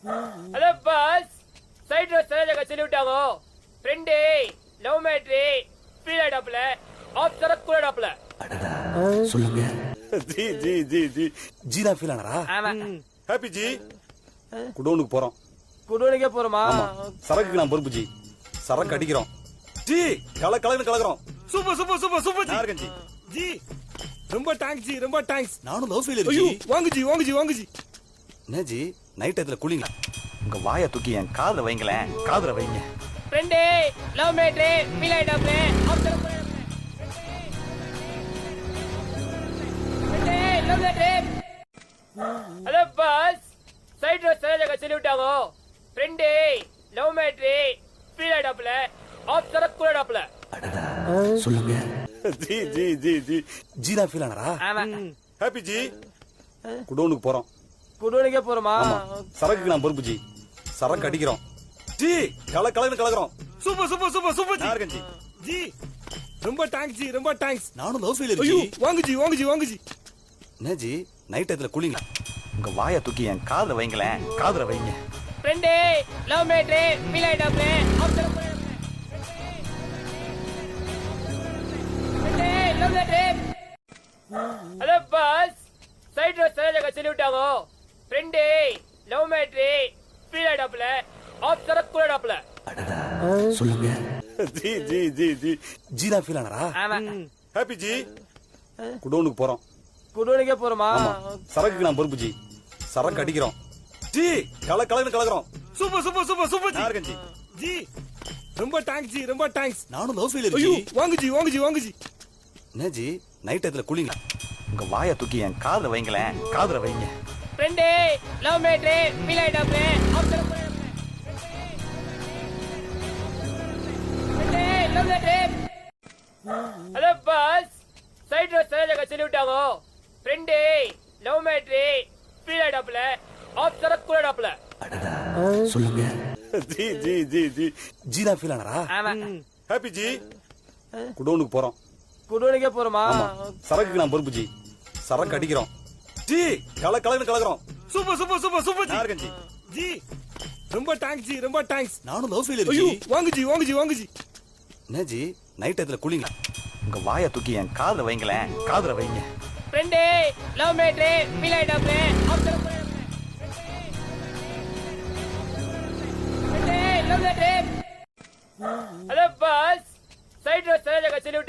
Hello boss, side road Saroja சொல்லி விட்டாங்க. Friend love matter feel ஆயிடாப்ல, ஆஃப் சரக் கூட ஆயிடாப்ல. சொல்லுங்க. ஜி ஜி ஜி ஜி ஜி தான் ஃபீல் ஆனரா? ஆமா. Happy G. குடோனுக்கு போறோம். குடோனுக்கே போறோமா? சரக்குக்கு நான் பொறுப்பு ஜி. சரக்கு அடிக்கிறோம் ஜி. கலக்கலன்னு கலக்குறோம். Super super super super G. யாருங்க ஜி? ஜி ரொம்ப தேங்க்ஸ் ஜி, ரொம்ப தேங்க்ஸ். நானும் லவ் ஃபெயிலியர் ஐயோ ஜி. வாங்க ஜி வாங்க ஜி வாங்க ஜி. என்ன ஜி நைட் டயத்துல கூலிங்களா? உங்க வாயை தூக்கி என் காதுல வைங்களேன். காதுல வைங்க. ஃப்ரெண்டு லவ் மேட்ரி ஃபீல் ஆயிடாப்ல, ஆஃப் சரக் கூட ஆயிடாப்ல. Friend love matter. Hello boss, side road Saroja சொல்லி விட்டாங்க. ஃப்ரெண்டு லவ் மேட்ரி ஃபீல் ஆயிடாப்ல, ஆஃப் சரக் கூட ஆயிடாப்ல. சொல்லுங்க. ஜி ஜி ஜி ஜி ஜி தான் ஃபீல் ஆனரா? ஆமா. Happy G. குடோனுக்கு போறோம். குடோனுக்கே போறோமா? சரக்குக்கு நான் பொறுப்பு ஜி. சரக்கு அடிக்கிறோம் ஜி. கலக்கலன்னு கலக்குறோம். Super super super super G. யாருங்க ஜி? ஜி ரொம்ப தேங்க்ஸ் ஜி, ரொம்ப தேங்க்ஸ். நானும் லவ் ஃபெயிலியர் ஐயோ ஜி. வாங்க ஜி வாங்க ஜி வாங்க ஜி. என்ன ஜி நைட் டயத்துல கூலிங்களா? உங்க வாயை தூக்கி என் காதுல வைங்களேன். காதுல வைங்க. ஃப்ரெண்டு லவ் மேட்ரி ஃபீல் ஆயிடாப்ல, ஆஃப் சரக் கூட ஆயிடாப்ல. Friend love matter. Hello boss, side road Saroja சொல்லி விட்டாங்க. ஃப்ரெண்டு லவ் மேட்ரி ஃபீல் ஆயிடாப்ல, ஆஃப் சரக் கூட ஆயிடாப்ல. சொல்லுங்க. ஜி ஜி ஜி ஜி ஜி தான் ஃபீல் ஆனரா? ஆமா. Happy G. குடோனுக்கு போறோம். குடோனுக்கே போறோமா? சரக்குக்கு நான் பொறுப்பு ஜி. சரக்கு அடிக்கிறோம் ஜி. கலக்கலன்னு கலக்குறோம். Super super super super G. யாருங்க ஜி? ஜி ரொம்ப தேங்க்ஸ் ஜி, ரொம்ப தேங்க்ஸ். நானும் லவ் ஃபெயிலியர் ஐயோ ஜி. வாங்க ஜி வாங்க ஜி வாங்க ஜி. என்ன ஜி நைட் டயத்துல கூலிங்களா? உங்க வாயை தூக்கி என் காதுல வைங்களேன். காதுல வைங்க. ஃப்ரெண்டு லவ் மேட்ரி ஃபீல் ஆயிடாப்ல, ஆஃப் சரக் கூட ஆயிடாப்ல. Friend love matter. Hello boss, side road Saroja சொல்லி விட்டாங்க. ஃப்ரெண்டு லவ் மேட்ரி ஃபீல் ஆயிடாப்ல, ஆஃப் சரக் கூட ஆயிடாப்ல. சொல்லுங்க. ஜி ஜி ஜி ஜி ஜி தான் ஃபீல் ஆனரா? ஆமா. Happy G. குடோனுக்கு போறோம். குடோனுக்கே போறோமா? சரக்குக்கு நான் பொறுப்பு ஜி. சரக்கு அடிக்கிறோம் ஜி. கலக்கலன்னு கலக்குறோம். Super super super super G. யாருங்க ஜி? ஜி ரொம்ப தேங்க்ஸ் ஜி, ரொம்ப தேங்க்ஸ். நானும் லவ் ஃபெயிலியர் ஐயோ ஜி. வாங்க ஜி வாங்க ஜி வாங்க ஜி. என்ன ஜி நைட் டயத்துல கூலிங்களா? உங்க வாயை தூக்கி என் காதுல வைங்களேன். காதுல வைங்க. ஃப்ரெண்டு லவ் மேட்ரி ஃபீல் ஆயிடாப்ல, ஆஃப் சரக் கூட ஆயிடாப்ல. Friend love matter. Hello boss, side road Saroja சொல்லி விட்டாங்க.